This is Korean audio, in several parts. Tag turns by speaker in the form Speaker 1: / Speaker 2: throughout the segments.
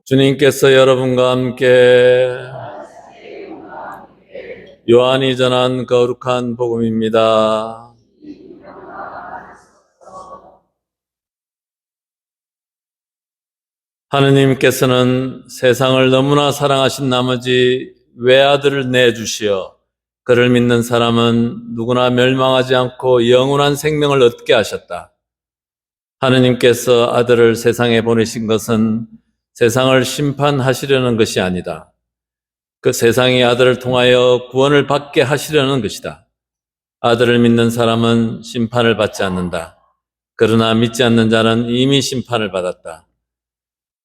Speaker 1: 주님께서 여러분과 함께 요한이 전한 거룩한 복음입니다. 하느님께서는 세상을 너무나 사랑하신 나머지 외아들을 내주시어 그를 믿는 사람은 누구나 멸망하지 않고 영원한 생명을 얻게 하셨다. 하느님께서 아들을 세상에 보내신 것은 세상을 심판하시려는 것이 아니다. 그 세상이 아들을 통하여 구원을 받게 하시려는 것이다. 아들을 믿는 사람은 심판을 받지 않는다. 그러나 믿지 않는 자는 이미 심판을 받았다.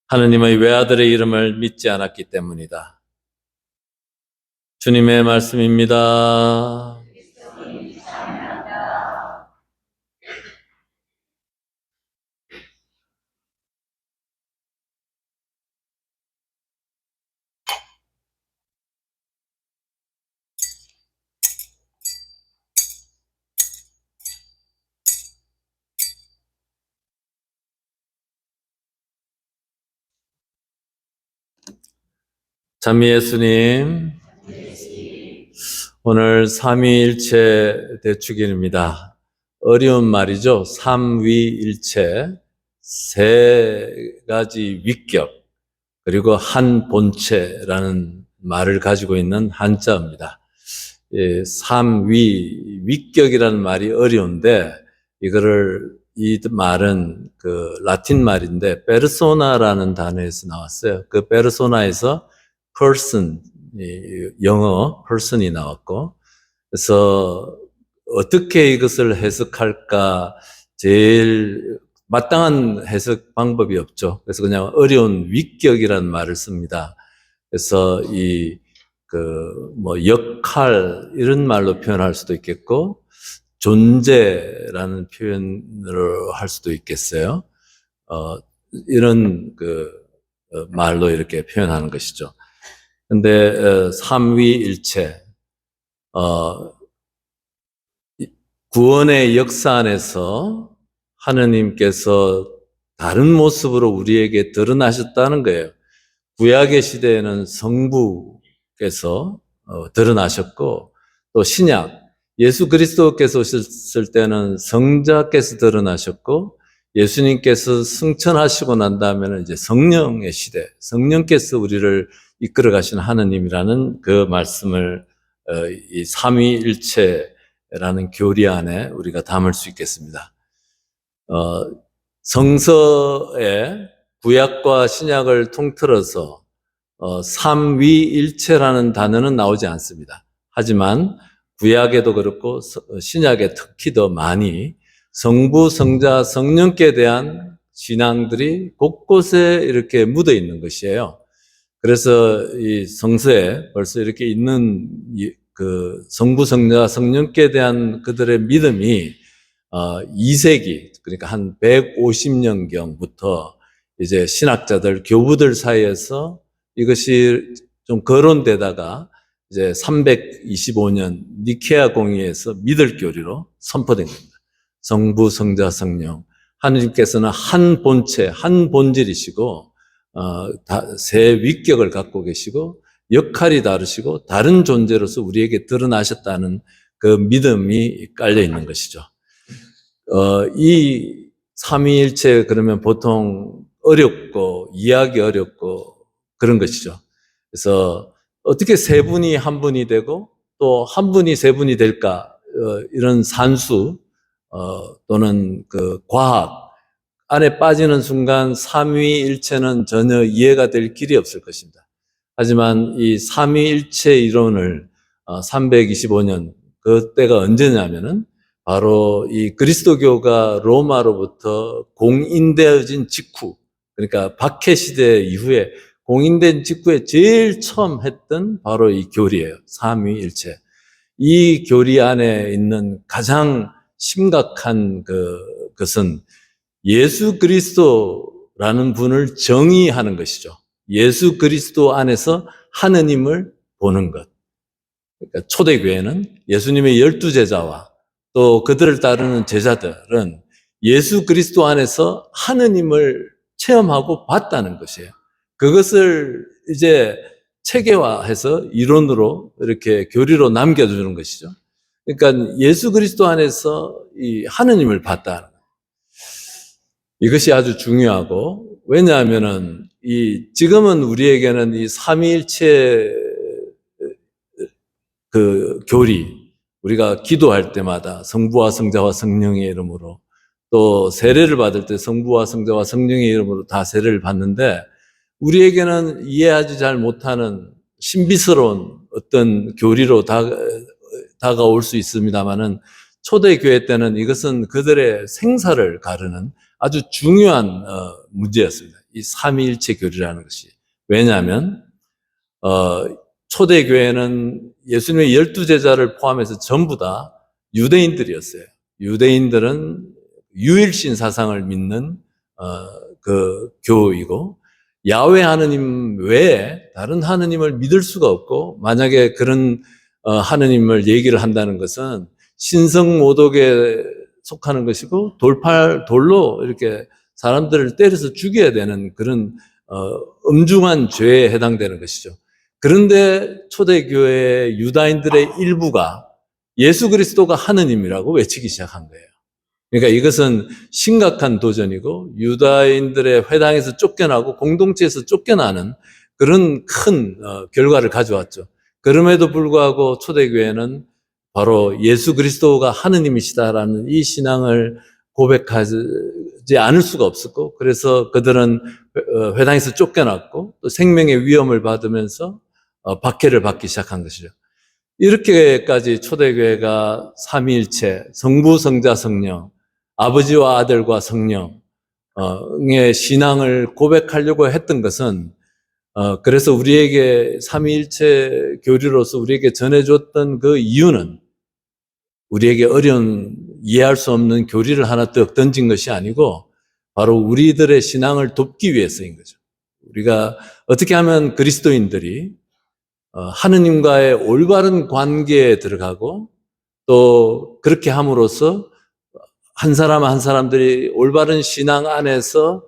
Speaker 1: 하느님의 외아들의 이름을 믿지 않았기 때문이다. 주님의 말씀입니다. 찬미 예수님, 오늘 삼위일체 대축일입니다. 어려운 말이죠. 삼위일체, 세 가지 위격, 그리고 한 본체라는 말을 가지고 있는 한자입니다. 위격이라는 말이 어려운데, 이 말은 그 라틴 말인데, 페르소나라는 단어에서 나왔어요. 그 페르소나에서 person, 영어 person이 나왔고, 그래서 어떻게 이것을 해석할까 제일 마땅한 해석 방법이 없죠. 그래서 그냥 어려운 위격이라는 말을 씁니다. 그래서 역할, 이런 말로 표현할 수도 있겠고, 존재라는 표현으로 할 수도 있겠어요. 이런 말로 이렇게 표현하는 것이죠. 근데 삼위일체, 구원의 역사 안에서 하느님께서 다른 모습으로 우리에게 드러나셨다는 거예요. 구약의 시대에는 성부께서 드러나셨고, 또 신약, 예수 그리스도께서 오셨을 때는 성자께서 드러나셨고, 예수님께서 승천하시고 난 다음에는 이제 성령의 시대, 성령께서 우리를 이끌어 가신 하느님이라는 그 말씀을 이 삼위일체라는 교리 안에 우리가 담을 수 있겠습니다. 성서에 구약과 신약을 통틀어서 삼위일체라는 단어는 나오지 않습니다. 하지만 구약에도 그렇고 신약에 특히 더 많이 성부, 성자, 성령께 대한 신앙들이 곳곳에 이렇게 묻어 있는 것이에요. 그래서 이 성서에 벌써 이렇게 있는 그 성부, 성자, 성령께 대한 그들의 믿음이 2세기, 그러니까 한 150년경부터 이제 신학자들, 교부들 사이에서 이것이 좀 거론되다가 이제 325년 니케아 공의에서 믿을 교리로 선포된 겁니다. 성부, 성자, 성령. 하느님께서는 한 본체, 한 본질이시고, 세 위격을 갖고 계시고, 역할이 다르시고, 다른 존재로서 우리에게 드러나셨다는 그 믿음이 깔려 있는 것이죠. 이 삼위일체 그러면 보통 어렵고, 이해하기 어렵고, 그런 것이죠. 그래서 어떻게 세 분이 한 분이 되고, 또 한 분이 세 분이 될까, 이런 산수, 또는 그 과학 안에 빠지는 순간 삼위일체는 전혀 이해가 될 길이 없을 것입니다. 하지만 이 삼위일체 이론을 325년, 그때가 언제냐면은 바로 이 그리스도교가 로마로부터 공인되어진 직후, 그러니까 박해 시대 이후에 공인된 직후에 제일 처음 했던 바로 이 교리예요. 삼위일체. 이 교리 안에 있는 가장 심각한 것은 예수 그리스도라는 분을 정의하는 것이죠. 예수 그리스도 안에서 하느님을 보는 것. 그러니까 초대교회는 예수님의 12제자와 또 그들을 따르는 제자들은 예수 그리스도 안에서 하느님을 체험하고 봤다는 것이에요. 그것을 이제 체계화해서 이론으로 이렇게 교리로 남겨주는 것이죠. 그러니까 예수 그리스도 안에서 이 하느님을 봤다. 이것이 아주 중요하고, 왜냐하면은 지금은 우리에게는 이 삼위일체 그 교리, 우리가 기도할 때마다 성부와 성자와 성령의 이름으로, 또 세례를 받을 때 성부와 성자와 성령의 이름으로 다 세례를 받는데, 우리에게는 이해하지 잘 못하는 신비스러운 어떤 교리로 다가올 수 있습니다만은, 초대교회 때는 이것은 그들의 생사를 가르는 아주 중요한 문제였습니다. 이 삼위일체 교리라는 것이. 왜냐하면 초대교회는 예수님의 12제자를 포함해서 전부 다 유대인들이었어요. 유대인들은 유일신 사상을 믿는 그 교이고, 야훼 하느님 외에 다른 하느님을 믿을 수가 없고, 만약에 그런 하느님을 얘기를 한다는 것은 신성모독에 속하는 것이고, 돌로 이렇게 사람들을 때려서 죽여야 되는 그런 엄중한 죄에 해당되는 것이죠. 그런데 초대교회 유다인들의 일부가 예수 그리스도가 하느님이라고 외치기 시작한 거예요. 그러니까 이것은 심각한 도전이고, 유다인들의 회당에서 쫓겨나고 공동체에서 쫓겨나는 그런 큰 결과를 가져왔죠. 그럼에도 불구하고 초대교회는 바로 예수 그리스도가 하느님이시다라는 이 신앙을 고백하지 않을 수가 없었고, 그래서 그들은 회당에서 쫓겨났고, 또 생명의 위험을 받으면서 박해를 받기 시작한 것이죠. 이렇게까지 초대교회가 삼위일체, 성부, 성자, 성령, 아버지와 아들과 성령의 신앙을 고백하려고 했던 것은, 그래서 우리에게 삼위일체 교리로서 우리에게 전해줬던 그 이유는, 우리에게 어려운 이해할 수 없는 교리를 하나 떡 던진 것이 아니고 바로 우리들의 신앙을 돕기 위해서인 거죠. 우리가 어떻게 하면 그리스도인들이 하느님과의 올바른 관계에 들어가고, 또 그렇게 함으로써 한 사람 한 사람들이 올바른 신앙 안에서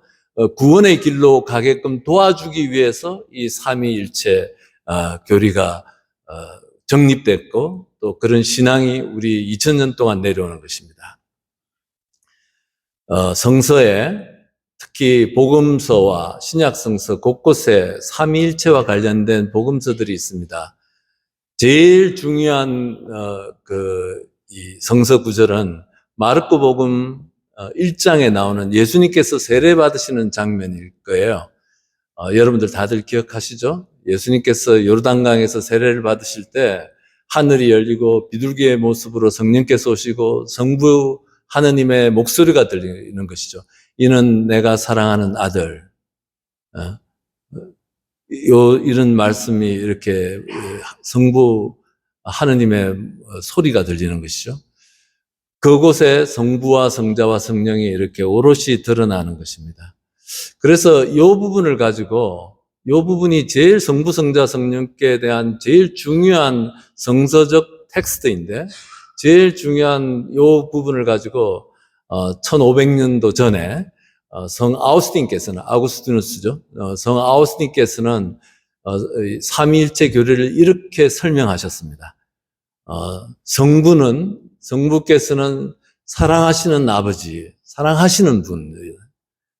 Speaker 1: 구원의 길로 가게끔 도와주기 위해서 이 삼위일체 교리가 정립됐고, 또 그런 신앙이 우리 2000년 동안 내려오는 것입니다. 성서에 특히 복음서와 신약성서 곳곳에 삼위일체와 관련된 복음서들이 있습니다. 제일 중요한 이 성서 구절은 마르코 복음 1장에 나오는 예수님께서 세례 받으시는 장면일 거예요. 여러분들 다들 기억하시죠? 예수님께서 요르단강에서 세례를 받으실 때 하늘이 열리고 비둘기의 모습으로 성령께서 오시고 성부 하느님의 목소리가 들리는 것이죠. 이는 내가 사랑하는 아들. 이런 말씀이 이렇게 성부 하느님의 소리가 들리는 것이죠. 그곳에 성부와 성자와 성령이 이렇게 오롯이 드러나는 것입니다. 그래서 이 부분을 가지고, 이 부분이 제일 성부, 성자, 성령께 대한 제일 중요한 성서적 텍스트인데, 제일 중요한 이 부분을 가지고 1500년도 전에 성 아우스틴께서는, 아구스티누스죠. 성 아우스틴께서는 삼위일체 교리를 이렇게 설명하셨습니다. 성부께서는 사랑하시는 아버지, 사랑하시는 분,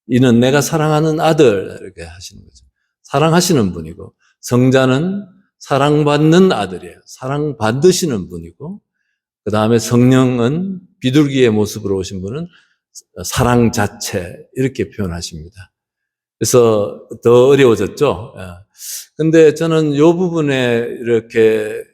Speaker 1: 이는 내가 사랑하는 아들, 이렇게 하시는 거죠. 사랑하시는 분이고, 성자는 사랑받는 아들이에요. 사랑받으시는 분이고, 그 다음에 성령은 비둘기의 모습으로 오신 분은 사랑 자체, 이렇게 표현하십니다. 그래서 더 어려워졌죠. 근데 저는 이 부분에 이렇게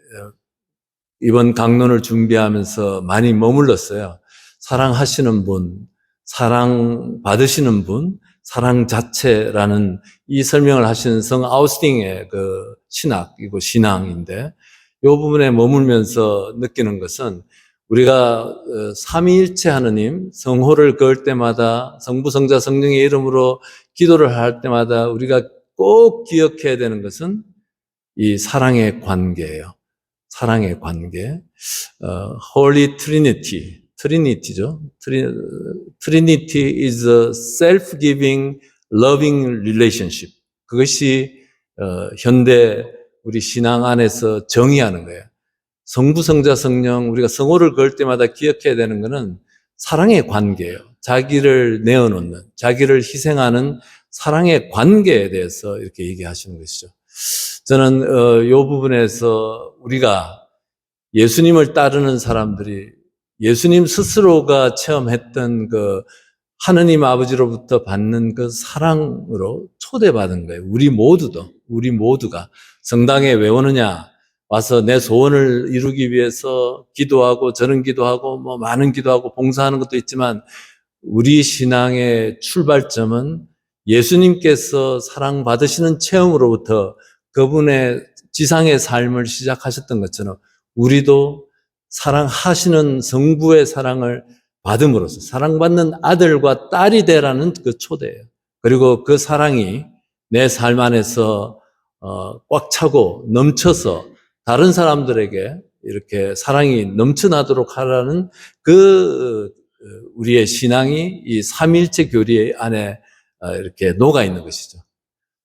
Speaker 1: 이번 강론을 준비하면서 많이 머물렀어요. 사랑하시는 분, 사랑받으시는 분, 사랑 자체라는 이 설명을 하시는 성 아우스팅의 그 신학이고 신앙인데, 이 부분에 머물면서 느끼는 것은, 우리가 삼위일체 하느님 성호를 그을 때마다, 성부, 성자, 성령의 이름으로 기도를 할 때마다 우리가 꼭 기억해야 되는 것은 이 사랑의 관계예요. 사랑의 관계. Holy Trinity, 트리니티죠. Trinity is a self-giving, loving relationship. 그것이 현대 우리 신앙 안에서 정의하는 거예요. 성부, 성자, 성령, 우리가 성호를 걸 때마다 기억해야 되는 것은 사랑의 관계예요. 자기를 내어놓는, 자기를 희생하는 사랑의 관계에 대해서 이렇게 얘기하시는 것이죠. 저는 이 부분에서 우리가 예수님을 따르는 사람들이 예수님 스스로가 체험했던 그 하느님 아버지로부터 받는 그 사랑으로 초대받은 거예요. 우리 모두가 성당에 왜 오느냐? 와서 내 소원을 이루기 위해서 기도하고 저런 기도하고 뭐 많은 기도하고 봉사하는 것도 있지만 우리 신앙의 출발점은 예수님께서 사랑받으시는 체험으로부터 그분의 지상의 삶을 시작하셨던 것처럼 우리도 사랑하시는 성부의 사랑을 받음으로써 사랑받는 아들과 딸이 되라는 그 초대예요. 그리고 그 사랑이 내 삶 안에서 꽉 차고 넘쳐서 다른 사람들에게 이렇게 사랑이 넘쳐나도록 하라는 그 우리의 신앙이 이 삼위일체 교리 안에 이렇게 녹아 있는 것이죠.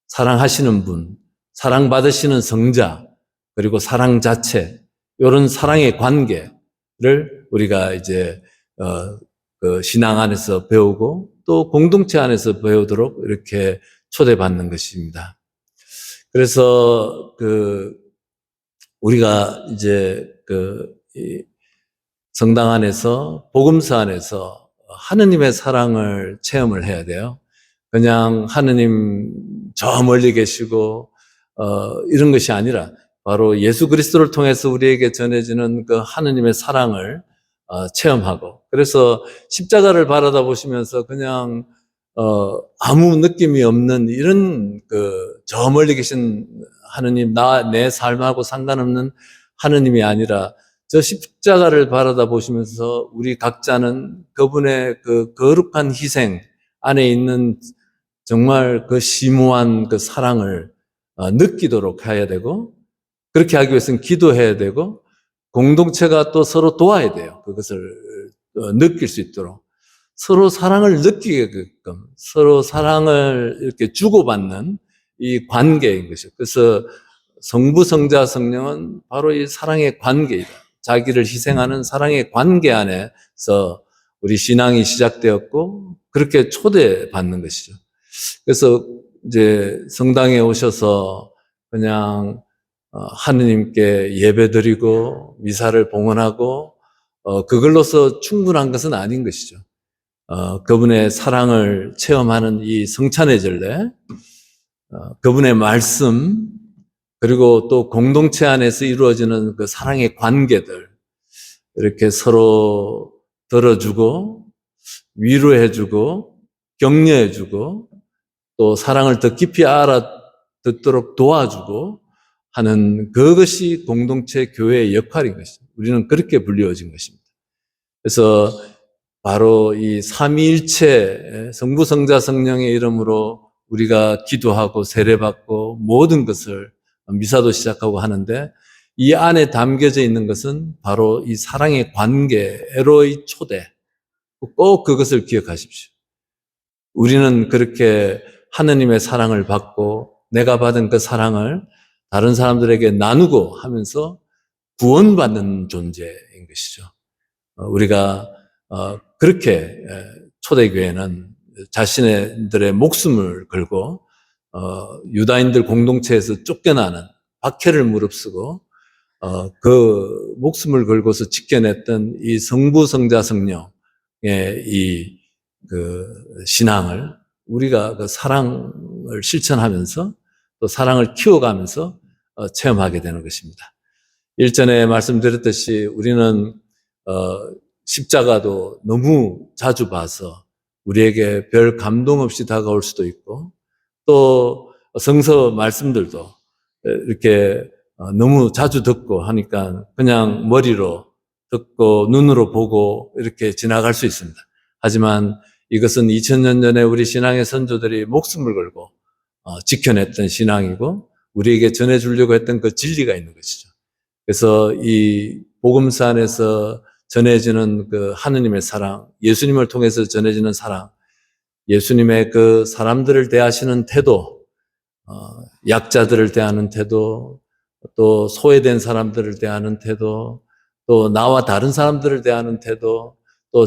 Speaker 1: 사랑하시는 분, 사랑받으시는 성자, 그리고 사랑 자체, 이런 사랑의 관계를 우리가 이제 그 신앙 안에서 배우고 또 공동체 안에서 배우도록 이렇게 초대받는 것입니다. 그래서 우리가 이제 성당 안에서 복음서 안에서 하느님의 사랑을 체험을 해야 돼요. 그냥 하느님 저 멀리 계시고 이런 것이 아니라 바로 예수 그리스도를 통해서 우리에게 전해지는 그 하느님의 사랑을 체험하고, 그래서 십자가를 바라다 보시면서 그냥 아무 느낌이 없는 이런 저 멀리 계신 하느님, 내 삶하고 상관없는 하느님이 아니라 저 십자가를 바라다 보시면서 우리 각자는 그분의 그 거룩한 희생 안에 있는 정말 그 심오한 그 사랑을 느끼도록 해야 되고, 그렇게 하기 위해서는 기도해야 되고, 공동체가 또 서로 도와야 돼요. 그것을 느낄 수 있도록. 서로 사랑을 느끼게끔, 서로 사랑을 이렇게 주고받는 이 관계인 것이죠. 그래서 성부, 성자, 성령은 바로 이 사랑의 관계이다. 자기를 희생하는 사랑의 관계 안에서 우리 신앙이 시작되었고, 그렇게 초대받는 것이죠. 그래서 이제 성당에 오셔서 그냥 하느님께 예배드리고 미사를 봉헌하고 그걸로서 충분한 것은 아닌 것이죠. 그분의 사랑을 체험하는 이 성찬의 전례, 그분의 말씀, 그리고 또 공동체 안에서 이루어지는 그 사랑의 관계들, 이렇게 서로 들어주고 위로해주고 격려해주고 또 사랑을 더 깊이 알아듣도록 도와주고 하는 그것이 공동체 교회의 역할인 것입니다. 우리는 그렇게 불리워진 것입니다. 그래서 바로 이 삼위일체 성부, 성자, 성령의 이름으로 우리가 기도하고 세례받고 모든 것을 미사도 시작하고 하는데, 이 안에 담겨져 있는 것은 바로 이 사랑의 관계로의 초대. 꼭 그것을 기억하십시오. 우리는 그렇게 하느님의 사랑을 받고 내가 받은 그 사랑을 다른 사람들에게 나누고 하면서 구원받는 존재인 것이죠. 우리가 그렇게 초대교회는 자신들의 목숨을 걸고 유다인들 공동체에서 쫓겨나는 박해를 무릅쓰고 그 목숨을 걸고서 지켜냈던 이 성부, 성자, 성령의 이 신앙을 우리가 그 사랑을 실천하면서 또 사랑을 키워가면서 체험하게 되는 것입니다. 일전에 말씀드렸듯이 우리는 십자가도 너무 자주 봐서 우리에게 별 감동 없이 다가올 수도 있고, 또 성서 말씀들도 이렇게 너무 자주 듣고 하니까 그냥 머리로 듣고 눈으로 보고 이렇게 지나갈 수 있습니다. 하지만 이것은 2000년 전에 우리 신앙의 선조들이 목숨을 걸고 지켜냈던 신앙이고 우리에게 전해주려고 했던 그 진리가 있는 것이죠. 그래서 이 복음서 안에서 전해지는 그 하느님의 사랑, 예수님을 통해서 전해지는 사랑, 예수님의 그 사람들을 대하시는 태도, 약자들을 대하는 태도, 또 소외된 사람들을 대하는 태도, 또 나와 다른 사람들을 대하는 태도, 또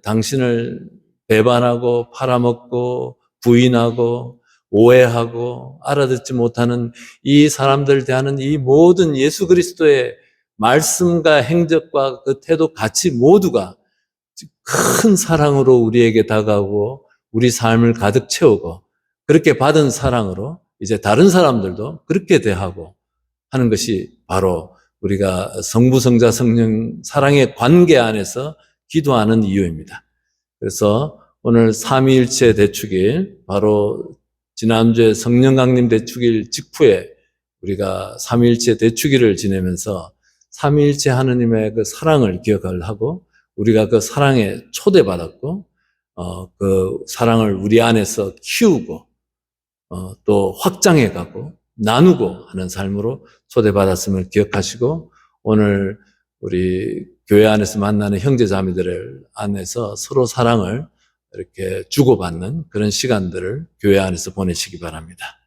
Speaker 1: 당신을 배반하고 팔아먹고 부인하고 오해하고 알아듣지 못하는 이 사람들을 대하는 이 모든 예수 그리스도의 말씀과 행적과 그 태도 가치 모두가 큰 사랑으로 우리에게 다가오고 우리 삶을 가득 채우고 그렇게 받은 사랑으로 이제 다른 사람들도 그렇게 대하고 하는 것이 바로 우리가 성부, 성자, 성령 사랑의 관계 안에서 기도하는 이유입니다. 그래서 오늘 삼위일체 대축일, 바로 지난주에 성령 강림 대축일 직후에 우리가 삼위일체 대축일을 지내면서 삼위일체 하느님의 그 사랑을 기억을 하고 우리가 그 사랑에 초대받았고 그 사랑을 우리 안에서 키우고 또 확장해가고 나누고 하는 삶으로 초대받았음을 기억하시고 오늘 우리 교회 안에서 만나는 형제자매들 안에서 서로 사랑을 이렇게 주고받는 그런 시간들을 교회 안에서 보내시기 바랍니다.